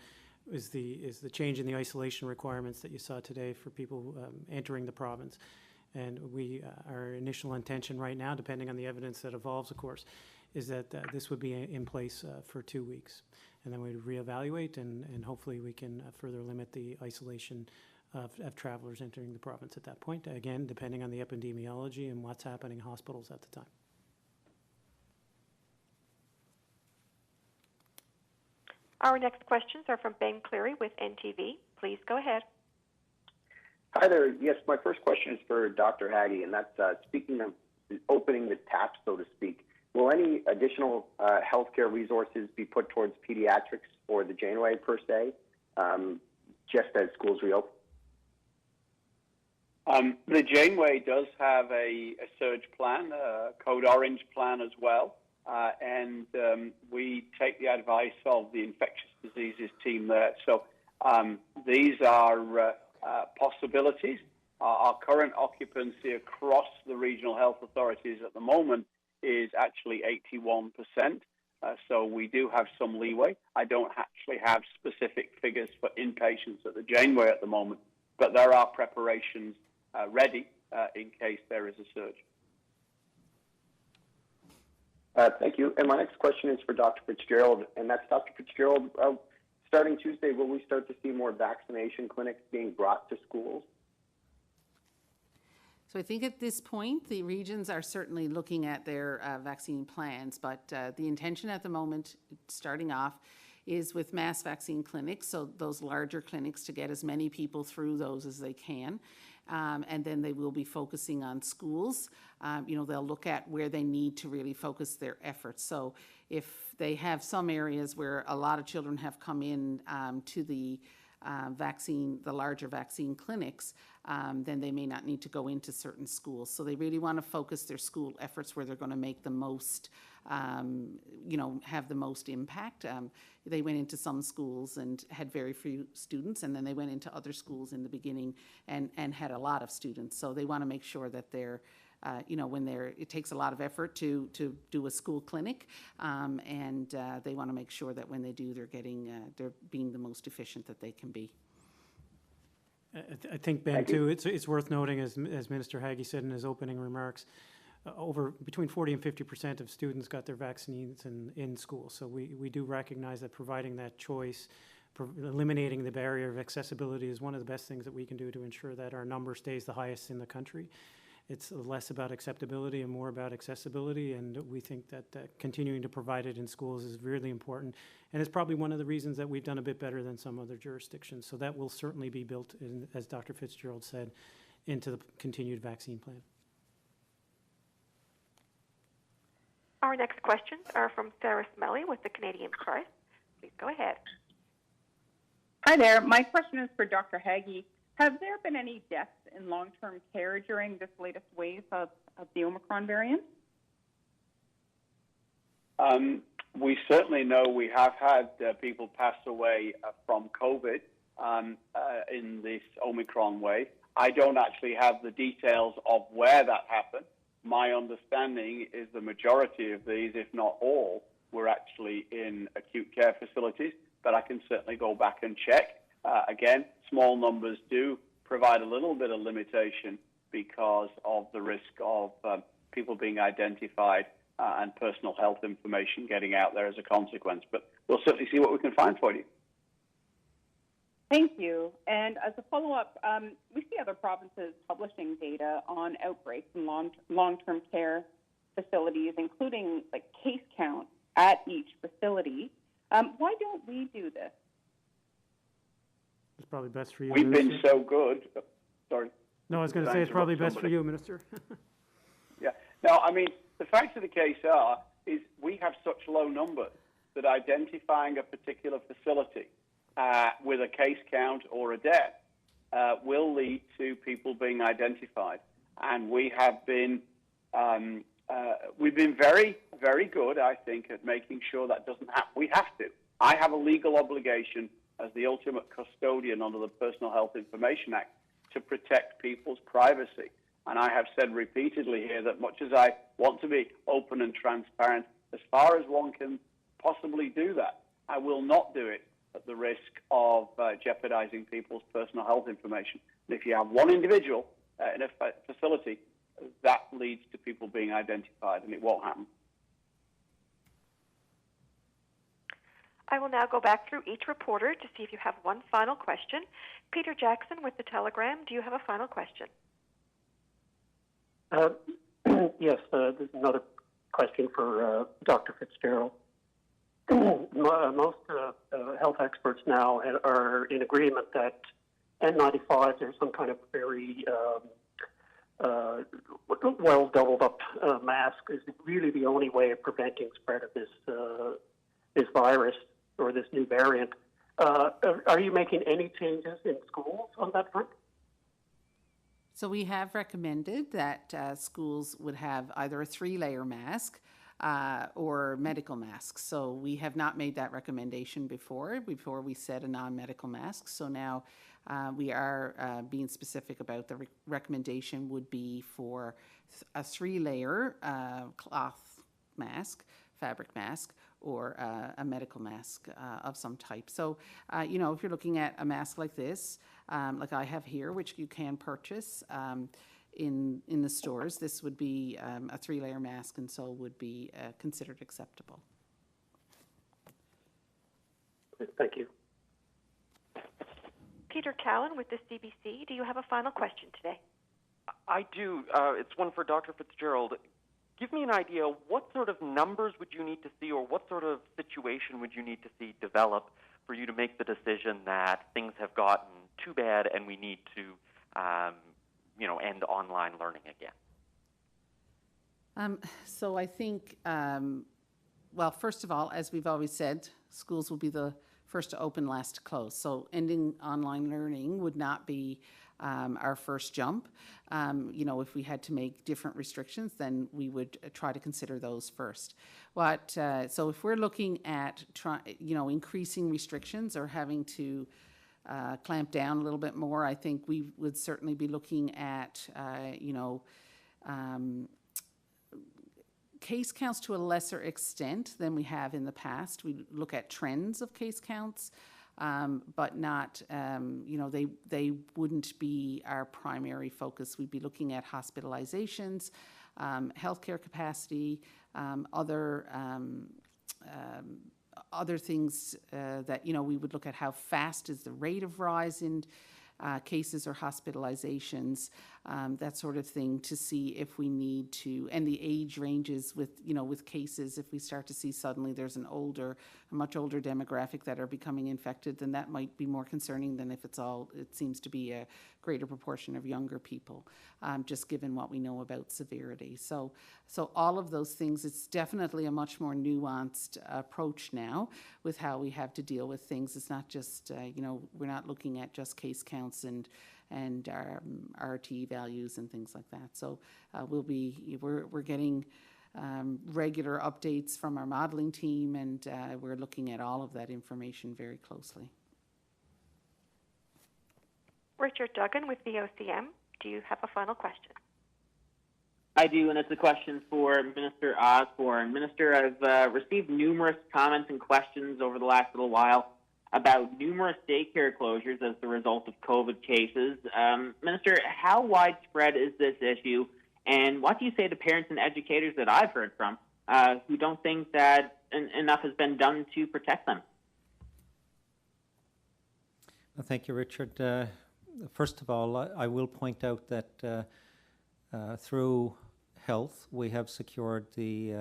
is the change in the isolation requirements that you saw today for people entering the province. And our initial intention right now, depending on the evidence that evolves, of course, is that this would be in place for 2 weeks. And then we'd reevaluate, and hopefully we can further limit the isolation of travelers entering the province at that point, again, depending on the epidemiology and what's happening in hospitals at the time. Our next questions are from Ben Cleary with NTV. Please go ahead. Hi there. Yes, my first question is for Dr. Haggie, and that's speaking of opening the tap, so to speak. Will any additional healthcare resources be put towards pediatrics or the Janeway per se, just as schools reopen? The Janeway does have a surge plan, a Code Orange plan as well, and we take the advice of the infectious diseases team there. So these are possibilities. Our current occupancy across the regional health authorities at the moment is actually 81%. So we do have some leeway. I don't actually have specific figures for inpatients at the Janeway at the moment, but there are preparations ready in case there is a surge. Thank you. And my next question is for Dr. Fitzgerald, and that's Dr. Fitzgerald. Starting Tuesday, will we start to see more vaccination clinics being brought to schools? So I think at this point, the regions are certainly looking at their vaccine plans, but the intention at the moment, starting off, is with mass vaccine clinics, so those larger clinics, to get as many people through those as they can. And then they will be focusing on schools. You know, they'll look at where they need to really focus their efforts. So if they have some areas where a lot of children have come in to the larger vaccine clinics, then they may not need to go into certain schools. So they really want to focus their school efforts where they're going to make the most, you know, have the most impact. They went into some schools and had very few students, and then they went into other schools in the beginning and had a lot of students. So they want to make sure that they're when it takes a lot of effort to do a school clinic, and they want to make sure that when they do, they're being the most efficient that they can be. I think, Ben, too, it's worth noting, as Minister Haggie said in his opening remarks, between 40 and 50% of students got their vaccines in school. So we do recognize that providing that choice, eliminating the barrier of accessibility is one of the best things that we can do to ensure that our number stays the highest in the country. It's less about acceptability and more about accessibility, and we think that continuing to provide it in schools is really important, and it's probably one of the reasons that we've done a bit better than some other jurisdictions. So that will certainly be built in, as Dr. Fitzgerald said, into the continued vaccine plan. Our next questions are from Sarah Smelly with the Canadian Press. Please go ahead. Hi there. My question is for Dr. Haggie. Have there been any deaths in long-term care during this latest wave of the Omicron variant? We certainly know we have had people pass away from COVID in this Omicron wave. I don't actually have the details of where that happened. My understanding is the majority of these, if not all, were actually in acute care facilities, but I can certainly go back and check. Again, small numbers do provide a little bit of limitation because of the risk of people being identified and personal health information getting out there as a consequence. But we'll certainly see what we can find for you. Thank you. And as a follow-up, we see other provinces publishing data on outbreaks in long-term care facilities, including like case count at each facility. Why don't we do this? It's probably best for you. We've Minister. been so good. Sorry. No, I was going to say it's probably best for you, Minister. Yeah. No, I mean, the facts of the case is we have such low numbers that identifying a particular facility with a case count or a death will lead to people being identified. And we have been, we've been very, very good, I think, at making sure that doesn't happen. We have to. I have a legal obligation as the ultimate custodian under the Personal Health Information Act to protect people's privacy. And I have said repeatedly here that much as I want to be open and transparent, as far as one can possibly do that, I will not do it at the risk of jeopardizing people's personal health information. And if you have one individual in a facility, that leads to people being identified, and it won't happen. I will now go back through each reporter to see if you have one final question. Peter Jackson with the Telegram, do you have a final question? Yes, this is another question for Dr. Fitzgerald. Most health experts now are in agreement that N95s are some kind of very well doubled up mask is really the only way of preventing spread of this virus or this new variant. Are you making any changes in schools on that front? So we have recommended that schools would have either a 3-layer mask or medical masks. So we have not made that recommendation before we said a non-medical mask. So now we are being specific about the recommendation would be for a 3-layer cloth mask, fabric mask, or a medical mask of some type. So, if you're looking at a mask like this, like I have here, which you can purchase in the stores, this would be a 3-layer mask, and so would be considered acceptable. Thank you. Peter Cowan with the CBC, do you have a final question today? I do. It's one for Dr. Fitzgerald. Give me an idea, what sort of numbers would you need to see, or what sort of situation would you need to see develop for you to make the decision that things have gotten too bad and we need to, end online learning again? So I think, first of all, as we've always said, schools will be the first to open, last to close. So ending online learning would not be our first jump. If we had to make different restrictions, then we would try to consider those first. So if we're looking at increasing restrictions or having to clamp down a little bit more, I think we would certainly be looking at case counts to a lesser extent than we have in the past. We look at trends of case counts, but not, they wouldn't be our primary focus. We'd be looking at hospitalizations, healthcare capacity, other things that, we would look at how fast is the rate of rise in cases or hospitalizations, that sort of thing, to see if we need to, and the age ranges with cases. If we start to see suddenly there's a much older demographic that are becoming infected, then that might be more concerning than if it seems to be a greater proportion of younger people, just given what we know about severity. So all of those things, it's definitely a much more nuanced approach now with how we have to deal with things. It's not just, we're not looking at just case counts and RT values and things like that. So we're getting regular updates from our modeling team, and we're looking at all of that information very closely. Richard Duggan with VOCM, do you have a final question? I do, and it's a question for Minister Osborne. Minister, I've received numerous comments and questions over the last little while about numerous daycare closures as the result of COVID cases. Minister, how widespread is this issue, and what do you say to parents and educators that I've heard from who don't think that enough has been done to protect them? Well, thank you, Richard. First of all, I will point out that through health, we have secured the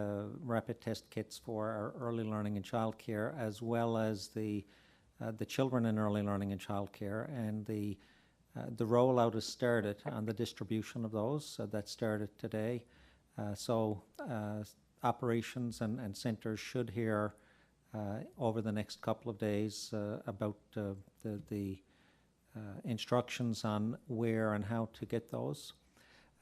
rapid test kits for our early learning and childcare, as well as the children in early learning and childcare, and the rollout has started on the distribution of those. That started today. So operations and centres should hear over the next couple of days about the instructions on where and how to get those.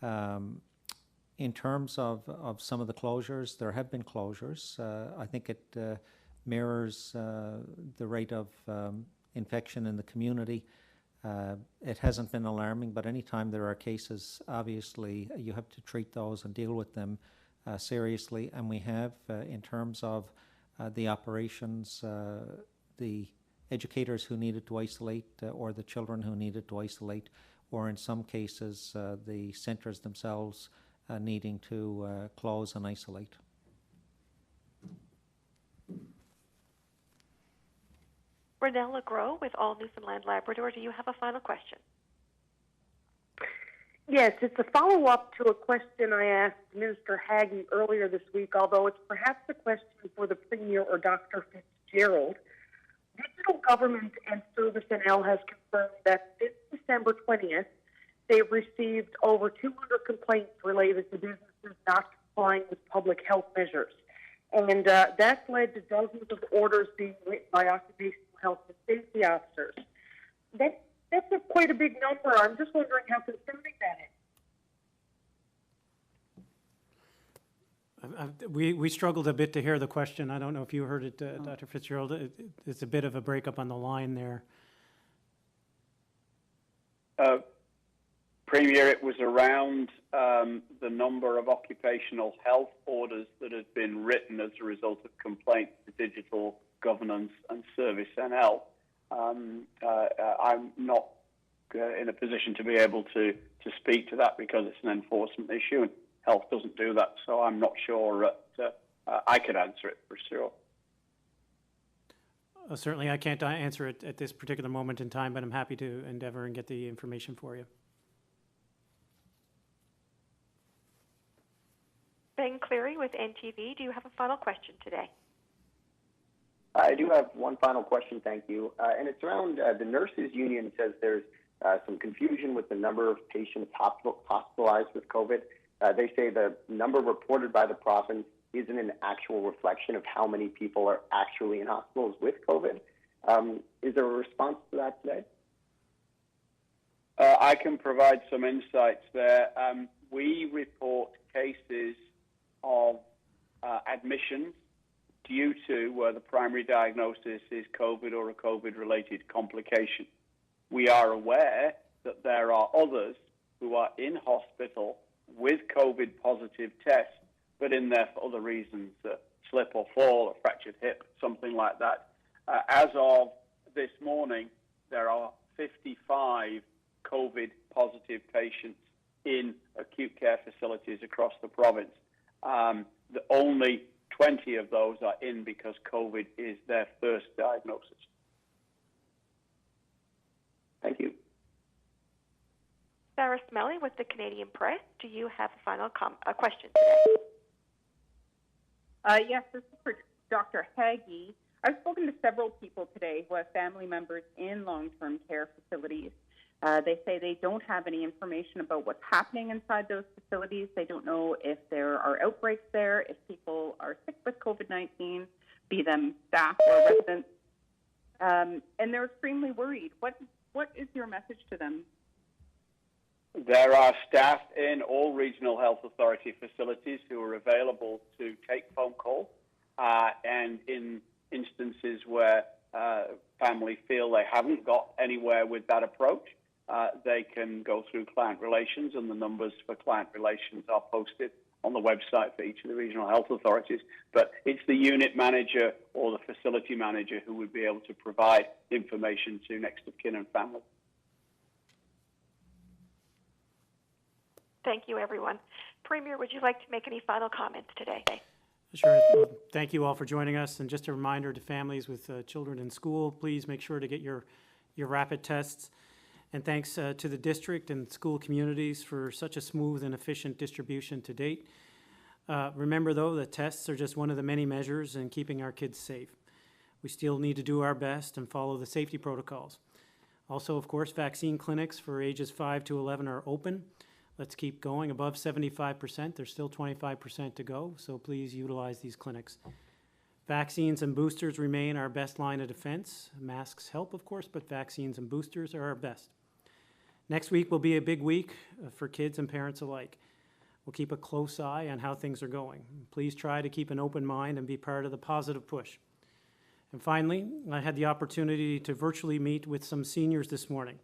In terms of some of the closures, there have been closures. I think it mirrors the rate of infection in the community. It hasn't been alarming, but anytime there are cases, obviously you have to treat those and deal with them seriously. And we have, in terms of the operations, the educators who needed to isolate or the children who needed to isolate, or in some cases the centres themselves needing to close and isolate. Renelle Legros with All Newfoundland Labrador, do you have a final question? Yes, it's a follow-up to a question I asked Minister Haggie earlier this week, although it's perhaps a question for the Premier or Dr. Fitzgerald. Digital Government and Service NL has confirmed that since December 20th, they've received over 200 complaints related to businesses not complying with public health measures. And that's led to dozens of orders being written by occupational health and safety officers. That's quite a big number. I'm just wondering how concerning that is. We struggled a bit to hear the question. I don't know if you heard it, Dr. Fitzgerald. It's a bit of a breakup on the line there. Premier, it was around the number of occupational health orders that had been written as a result of complaints to Digital Governance and Service NL. I'm not in a position to be able to speak to that because it's an enforcement issue and health doesn't do that, so I'm not sure I could answer it for sure. Certainly I can't answer it at this particular moment in time, but I'm happy to endeavor and get the information for you. Ben Cleary with NTV, do you have a final question today? I do have one final question, thank you. And it's around the nurses union says there's some confusion with the number of patients hospitalized with COVID. They say the number reported by the province isn't an actual reflection of how many people are actually in hospitals with COVID. Is there a response to that today? I can provide some insights there. We report cases of admissions due to the primary diagnosis is COVID or a COVID-related complication. We are aware that there are others who are in hospital with COVID positive tests, but in there for other reasons, slip or fall, a fractured hip, something like that. As of this morning, there are 55 COVID positive patients in acute care facilities across the province. Only 20 of those are in because COVID is their first diagnosis. Thank you. Sarah Smelly with the Canadian Press. Do you have a final question today? Yes, this is for Dr. Haggie. I've spoken to several people today who have family members in long-term care facilities. They say they don't have any information about what's happening inside those facilities. They don't know if there are outbreaks there, if people are sick with COVID-19, be them staff or residents. And they're extremely worried. What is your message to them? There are staff in all regional health authority facilities who are available to take phone calls, and in instances where family feel they haven't got anywhere with that approach, they can go through client relations, and the numbers for client relations are posted on the website for each of the regional health authorities. But it's the unit manager or the facility manager who would be able to provide information to next of kin and family. Thank you, everyone. Premier, would you like to make any final comments today? Sure. Well, thank you all for joining us. And just a reminder to families with children in school, please make sure to get your rapid tests. And thanks to the district and school communities for such a smooth and efficient distribution to date. Remember, though, that tests are just one of the many measures in keeping our kids safe. We still need to do our best and follow the safety protocols. Also, of course, vaccine clinics for ages 5 to 11 are open. Let's keep going above 75%. There's still 25% to go, so please utilize these clinics. Vaccines and boosters remain our best line of defense. Masks help, of course, but vaccines and boosters are our best. Next week will be a big week for kids and parents alike. We'll keep a close eye on how things are going. Please try to keep an open mind and be part of the positive push. And finally, I had the opportunity to virtually meet with some seniors this morning.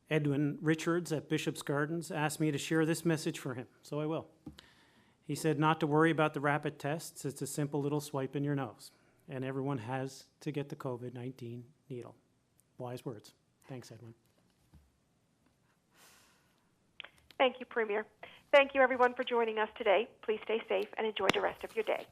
Edwin Richards at Bishop's Gardens asked me to share this message for him, so I will. He said not to worry about the rapid tests. It's a simple little swipe in your nose, and everyone has to get the COVID-19 needle. Wise words. Thanks, Edwin. Thank you, Premier. Thank you, everyone, for joining us today. Please stay safe and enjoy the rest of your day.